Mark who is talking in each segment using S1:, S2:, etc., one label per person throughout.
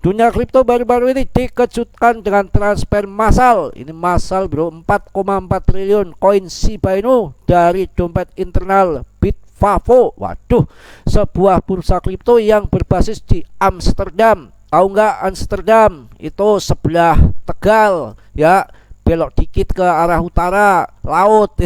S1: Dunia kripto baru-baru ini dikejutkan dengan transfer massal. Ini massal bro, 4,4 triliun koin Shiba Inu dari dompet internal Bitfavo. Waduh, sebuah bursa kripto yang berbasis di Amsterdam. Tahu nggak Amsterdam? Itu sebelah Tegal ya, belok dikit ke arah utara laut.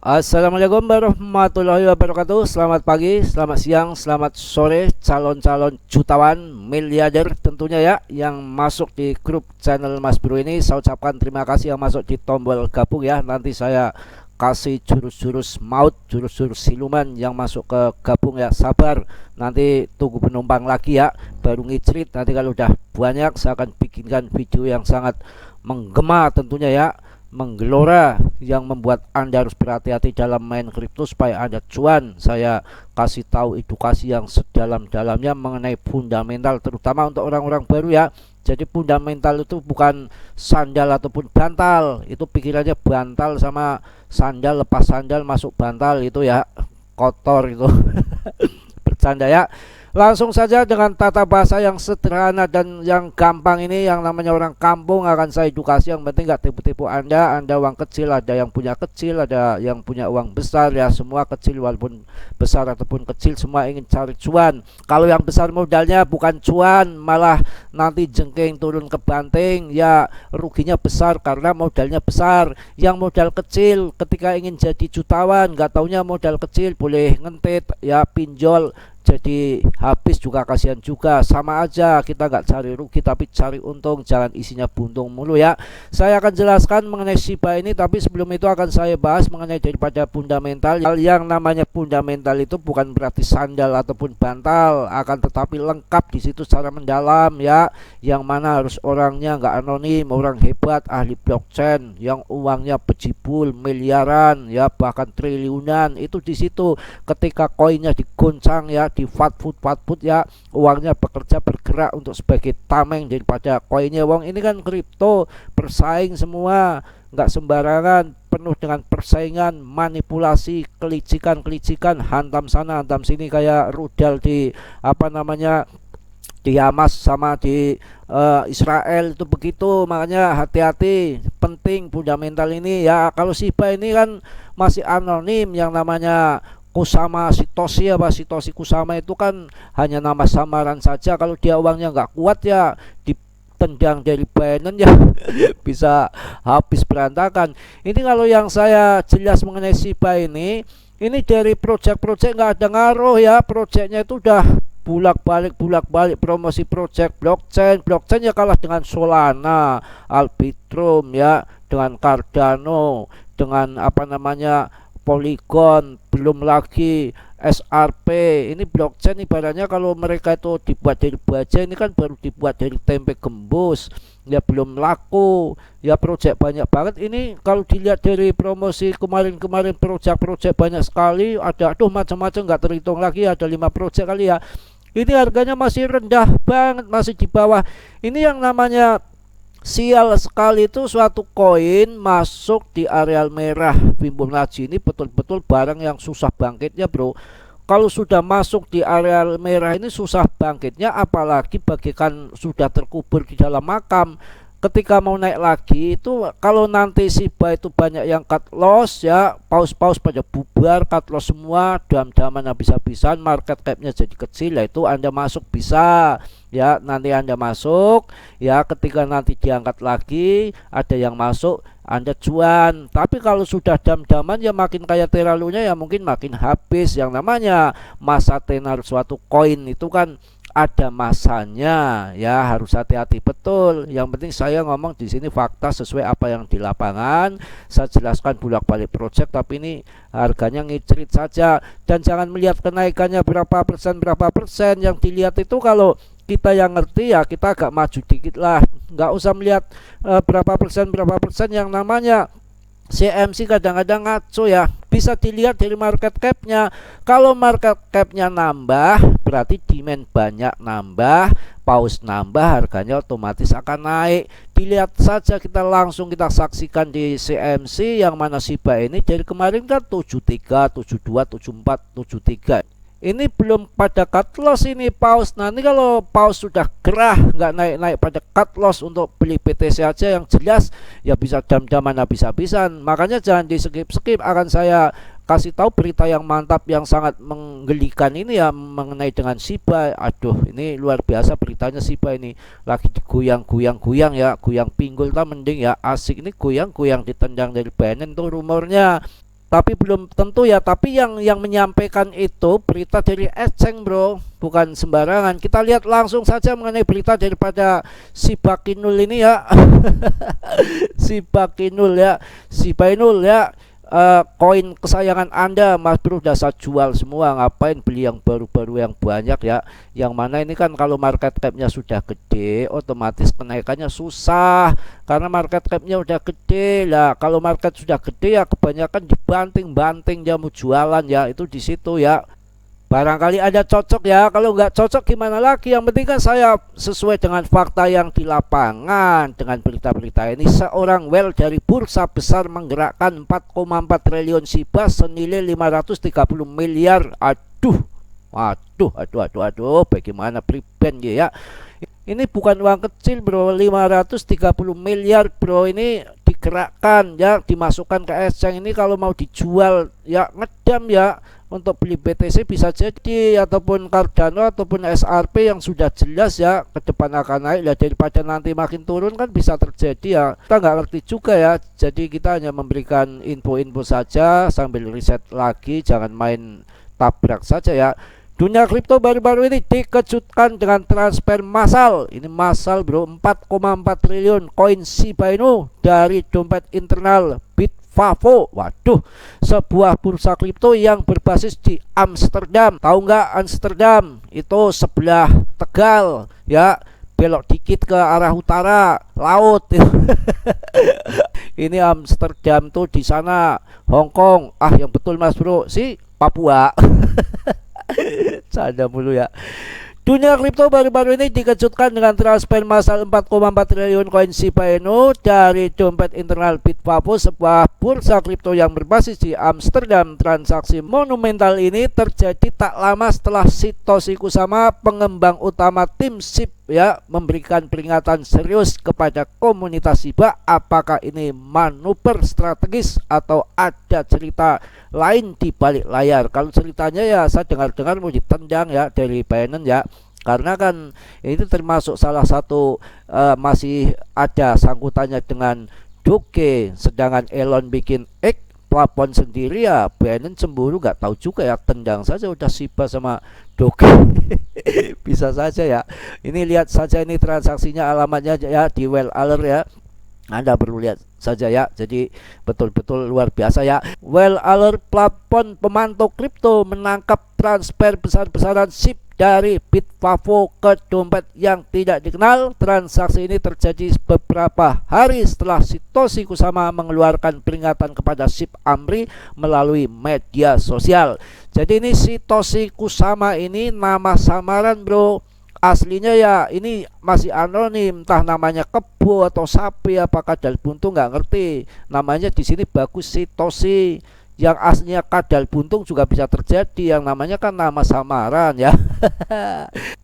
S1: Assalamualaikum warahmatullahi wabarakatuh. Selamat pagi, selamat siang, selamat sore calon-calon jutawan miliarder tentunya ya, yang masuk di grup channel Mas Bro ini. Saya ucapkan terima kasih yang masuk di tombol gabung ya. Nanti saya kasih jurus-jurus maut, jurus-jurus siluman yang masuk ke gabung ya. Sabar, nanti tunggu penumpang lagi ya, baru ngicrit. Nanti kalau udah banyak saya akan bikinkan video yang sangat menggema tentunya ya, menggelora, yang membuat Anda harus berhati-hati dalam main kripto supaya Anda cuan. Saya kasih tahu edukasi yang sedalam-dalamnya mengenai fundamental, terutama untuk orang-orang baru ya. Jadi fundamental itu bukan sandal ataupun bantal. Itu pikirannya bantal sama sandal, lepas sandal masuk bantal itu ya, kotor itu. Bercanda ya. Langsung saja dengan tata bahasa yang sederhana dan yang gampang ini, yang namanya orang kampung akan saya edukasi. Yang penting nggak tipu-tipu Anda uang kecil, ada yang punya kecil, ada yang punya uang besar ya. Semua kecil walaupun besar ataupun kecil, semua ingin cari cuan. Kalau yang besar modalnya bukan cuan, malah nanti jengking turun ke banting ya, ruginya besar karena modalnya besar. Yang modal kecil ketika ingin jadi jutawan, nggak taunya modal kecil boleh ngentit ya, pinjol, jadi habis juga, kasihan juga. Sama aja, kita nggak cari rugi tapi cari untung, jangan isinya buntung mulu ya. Saya akan jelaskan mengenai Shiba ini, tapi sebelum itu akan saya bahas mengenai daripada fundamental. Yang namanya fundamental itu bukan berarti sandal ataupun bantal, akan tetapi lengkap di situ secara mendalam ya, yang mana harus orangnya nggak anonim, orang hebat, ahli blockchain, yang uangnya bejibul miliaran ya, bahkan triliunan. Itu di situ ketika koinnya digoncang ya, di fatfood ya, uangnya bekerja bergerak untuk sebagai tameng daripada koinnya. Wong ini kan kripto, bersaing semua, nggak sembarangan, penuh dengan persaingan, manipulasi, kelicikan, hantam sana hantam sini, kayak rudal di apa namanya, di Hamas sama di Israel itu begitu. Makanya hati-hati, penting fundamental ini ya. Kalau Shiba ini kan masih anonim, yang namanya Kusama Sitoshi Sitoshi Kusama itu kan hanya nama samaran saja. Kalau dia uangnya nggak kuat ya, ditendang dari Binance ya, bisa habis berantakan. Ini kalau yang saya jelas mengenai Shiba ini dari project nggak ada ngaruh ya. Projectnya itu udah bulak-balik promosi project blockchain ya, kalah dengan Solana, Arbitrum ya, dengan Cardano, dengan apa namanya, Polygon, belum lagi SRP. Ini blockchain ibaratnya kalau mereka itu dibuat dari baja, ini kan baru dibuat dari tempe gembus ya, belum laku ya. Project banyak banget ini, kalau dilihat dari promosi kemarin project banyak sekali, ada macam-macam, nggak terhitung lagi, ada 5 project kali ya. Ini harganya masih rendah banget, masih di bawah. Ini yang namanya sial sekali, itu suatu koin masuk di areal merah Fibonacci. Ini betul-betul barang yang susah bangkitnya bro. Kalau sudah masuk di areal merah ini susah bangkitnya, apalagi bagikan sudah terkubur di dalam makam. Ketika mau naik lagi itu, kalau nanti Shiba itu banyak yang cut loss ya, paus-paus pada bubar, cut loss semua, dam-daman habis-habisan, market capnya jadi kecil, ya itu Anda masuk bisa ya. Nanti Anda masuk ya, ketika nanti diangkat lagi ada yang masuk, Anda cuan. Tapi kalau sudah dam-daman ya, makin kaya teralunya ya, mungkin makin habis. Yang namanya masa tenar suatu koin itu kan ada masanya ya, harus hati-hati betul. Yang penting saya ngomong di sini fakta sesuai apa yang di lapangan. Saya jelaskan bolak-balik project, tapi ini harganya ngicrit saja, dan jangan melihat kenaikannya berapa persen. Yang dilihat itu, kalau kita yang ngerti ya, kita agak maju dikit lah, nggak usah melihat berapa persen. Yang namanya CMC kadang-kadang ngaco ya, bisa dilihat dari market capnya. Kalau market capnya nambah, berarti demand banyak nambah, paus nambah, harganya otomatis akan naik. Dilihat saja, kita saksikan di CMC, yang mana Shiba ini dari kemarin kan 73, 72, 74, 73. ini belum pada cut loss ini paus. Nah ini kalau paus sudah gerah nggak naik-naik pada cut loss untuk beli BTC aja yang jelas ya bisa jam-jaman habis-habisan. Makanya jangan di skip-skip, akan saya kasih tahu berita yang mantap yang sangat menggelikan ini ya mengenai dengan Shiba. Aduh ini luar biasa beritanya. Shiba ini lagi digoyang-goyang ya, goyang pinggul tak mending ya, asik ini goyang-goyang ditendang dari Binance tuh rumornya. Tapi belum tentu ya, tapi yang menyampaikan itu berita dari exchange bro, bukan sembarangan. Kita lihat langsung saja mengenai berita daripada Shiba Inu ini ya. Shiba Inu ya, Shiba Inu ya. Koin kesayangan Anda Mas Bro udah saya jual semua, ngapain beli yang baru-baru yang banyak ya, yang mana ini kan kalau market capnya sudah gede otomatis kenaikannya susah karena market capnya udah gede lah. Kalau market sudah gede ya kebanyakan dibanting-banting dia mau jualan ya, itu di situ ya. Barangkali ada cocok ya, kalau nggak cocok gimana lagi. Yang penting kan saya sesuai dengan fakta yang di lapangan. Dengan berita-berita ini, seorang whale dari bursa besar menggerakkan 4,4 triliun Shiba senilai 530 miliar. Aduh, bagaimana prevent ya? Ini bukan uang kecil bro, 530 miliar bro, ini digerakkan ya, dimasukkan ke exchange. Ini kalau mau dijual ya ngedam ya, untuk beli BTC bisa jadi, ataupun Cardano ataupun SRP yang sudah jelas ya ke depan akan naik ya, daripada nanti makin turun kan bisa terjadi ya. Kita nggak ngerti juga ya, jadi kita hanya memberikan info-info saja sambil riset lagi, jangan main tabrak saja ya. Dunia kripto baru-baru ini dikejutkan dengan transfer massal. Ini massal bro, 4,4 triliun koin Shiba Inu dari dompet internal Bitfavo. Waduh, sebuah bursa kripto yang berbasis di Amsterdam. Tahu nggak Amsterdam? Itu sebelah Tegal ya, belok dikit ke arah utara laut. Ini Amsterdam tuh di sana, Hong Kong. Yang betul Mas Bro sih Papua. Canda mulu ya. Dunia kripto baru-baru ini dikejutkan dengan transfer massal 4,4 triliun koin Shiba Inu dari dompet internal Bitfavo, sebuah bursa kripto yang berbasis di Amsterdam. Transaksi monumental ini terjadi tak lama setelah Satoshi Kusama, pengembang utama tim SHIB ya, memberikan peringatan serius kepada komunitas Shiba. Apakah ini manuver strategis atau ada cerita lain di balik layar? Kalau ceritanya ya saya dengar-dengar mau ditendang ya dari Binance ya, karena kan itu termasuk salah satu masih ada sangkutannya dengan Doge, sedangkan Elon bikin X plafon sendiri ya, Binance cemburu nggak tahu juga ya, tendang saja udah Shiba sama Doge. Bisa saja ya. Ini lihat saja ini transaksinya, alamatnya ya di Whale Alert ya, Anda perlu lihat saja ya. Jadi betul-betul luar biasa ya. Whale Alert, platform pemantau kripto, menangkap transfer besar-besaran SHIB dari Bitfavo ke dompet yang tidak dikenal. Transaksi ini terjadi beberapa hari setelah Satoshi Kusama mengeluarkan peringatan kepada SHIB Amri melalui media sosial. Jadi ini Satoshi Kusama ini nama samaran bro. Aslinya ya ini masih anonim, entah namanya kebo atau sapi apa kadal buntung nggak ngerti. Namanya di sini bagus Satoshi. Yang aslinya kadal buntung juga bisa terjadi, yang namanya kan nama samaran ya.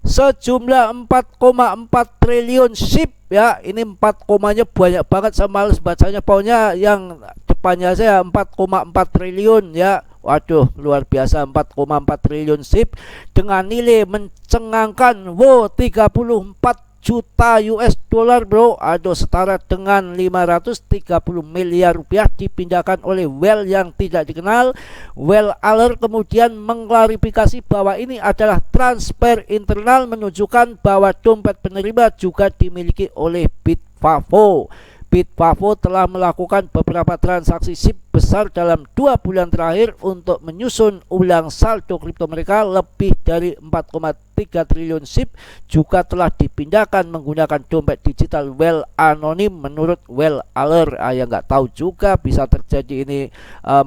S1: Sejumlah 4,4 triliun SHIB ya, ini 4 komanya banyak banget, saya males bacanya, pokoknya yang depannya saya 4,4 triliun ya. Waduh, luar biasa, 4,4 triliun SHIB dengan nilai mencengangkan 34 juta US dollar bro. Aduh, setara dengan 530 miliar rupiah dipindahkan oleh whale yang tidak dikenal. Whale Alert kemudian mengklarifikasi bahwa ini adalah transfer internal, menunjukkan bahwa dompet penerima juga dimiliki oleh Bitfavo. Bitfavo telah melakukan beberapa transaksi SHIB besar dalam 2 bulan terakhir untuk menyusun ulang saldo kripto mereka. Lebih dari 4,3 triliun SHIB juga telah dipindahkan menggunakan dompet digital Whale anonim menurut Whale Alert. Ya nggak tahu juga, bisa terjadi ini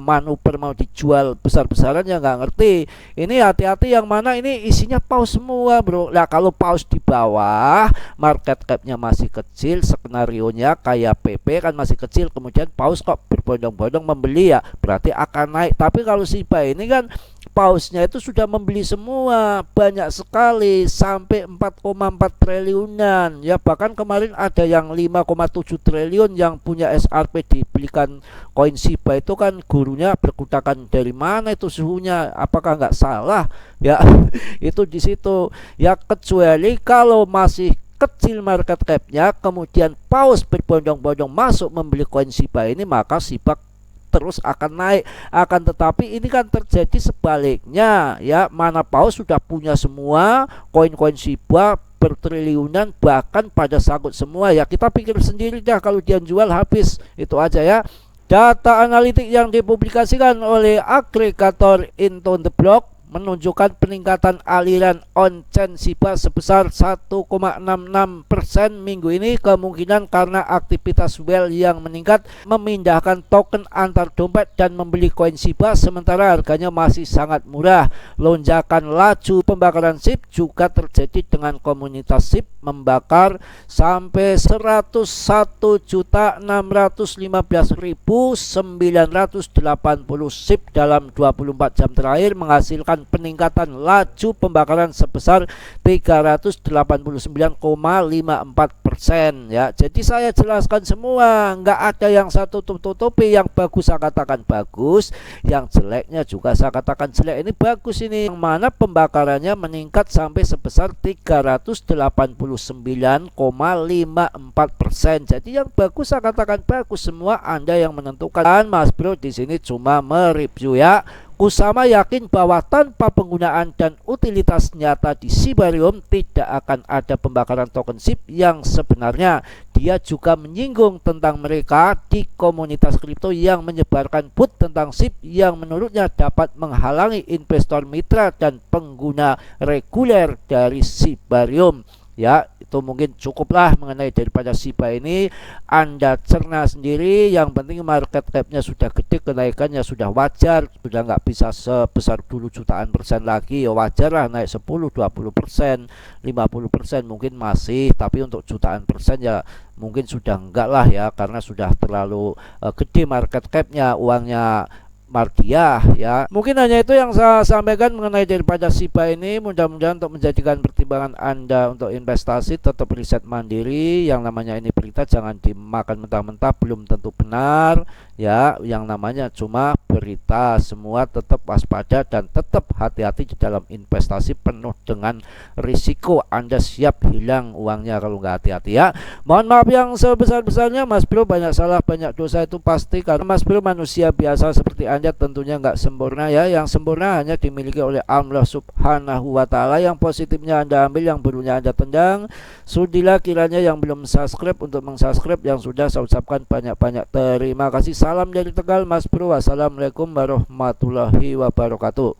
S1: manuver mau dijual besar-besaran ya nggak ngerti. Ini hati-hati, yang mana ini isinya paus semua bro. Nah kalau paus di bawah, market capnya masih kecil, skenario nya kayak PP kan masih kecil, kemudian paus kok berbondong-bondong membeli ya, berarti akan naik. Tapi kalau Shiba ini kan pausnya itu sudah membeli semua, banyak sekali, sampai 4,4 triliunan ya. Bahkan kemarin ada yang 5,7 triliun yang punya SRP dibelikan koin Shiba. Itu kan gurunya berkutakan dari mana itu suhunya, apakah nggak salah ya? Itu di situ ya, kecuali kalau masih kecil market capnya, kemudian paus berbondong-bondong masuk membeli koin Shiba ini, maka Shiba terus akan naik. Akan tetapi ini kan terjadi sebaliknya ya, mana paus sudah punya semua koin-koin Shiba bertriliunan, bahkan pada sangkut semua ya. Kita pikir sendiri dah, kalau dia jual habis, itu aja ya. Data analitik yang dipublikasikan oleh agregator Into the Block menunjukkan peningkatan aliran on-chain Shiba sebesar 1,66% minggu ini, kemungkinan karena aktivitas whale yang meningkat memindahkan token antar dompet dan membeli koin Shiba sementara harganya masih sangat murah. Lonjakan laju pembakaran SHIB juga terjadi dengan komunitas SHIB membakar sampai 101.615.980 SHIB dalam 24 jam terakhir, menghasilkan peningkatan laju pembakaran sebesar 389,54% ya. Jadi saya jelaskan semua, nggak ada yang satu tutupi. Yang bagus saya katakan bagus, yang jeleknya juga saya katakan jelek. Ini bagus ini, yang mana pembakarannya meningkat sampai sebesar 389,54%. Jadi yang bagus saya katakan bagus, semua Anda yang menentukan. Dan Mas Bro di sini cuma mereview ya. Kusama yakin bahwa tanpa penggunaan dan utilitas nyata di Shibarium tidak akan ada pembakaran token SHIB yang sebenarnya. Dia juga menyinggung tentang mereka di komunitas kripto yang menyebarkan bot tentang SHIB yang menurutnya dapat menghalangi investor mitra dan pengguna reguler dari Shibarium. Ya, itu mungkin cukuplah mengenai daripada Shiba ini. Anda cerna sendiri, yang penting market capnya sudah gede, kenaikannya sudah wajar, sudah nggak bisa sebesar dulu jutaan persen lagi ya, wajar lah naik 10, 20%, 50% mungkin masih, tapi untuk jutaan persen ya mungkin sudah enggak lah ya, karena sudah terlalu gede market capnya, uangnya Mardiah ya. Mungkin hanya itu yang saya sampaikan mengenai daripada Shiba ini. Mudah-mudahan untuk menjadikan pertimbangan Anda untuk investasi, tetap riset mandiri. Yang namanya ini berita jangan dimakan mentah-mentah, belum tentu benar ya. Yang namanya cuma berita, semua tetap waspada dan tetap hati-hati di dalam investasi, penuh dengan risiko. Anda siap hilang uangnya kalau nggak hati-hati ya. Mohon maaf yang sebesar-besarnya, Mas Bro banyak salah, banyak dosa, itu pasti karena Mas Bro manusia biasa seperti Anda, tentunya nggak sempurna ya. Yang sempurna hanya dimiliki oleh Allah Subhanahu wa Ta'ala. Yang positifnya Anda ambil, yang buruknya Anda tendang. Sudilah kiranya yang belum subscribe untuk mensubscribe, yang sudah saya ucapkan banyak-banyak terima kasih. Salam dari Tegal, Mas Bro. Wassalamualaikum warahmatullahi wabarakatuh.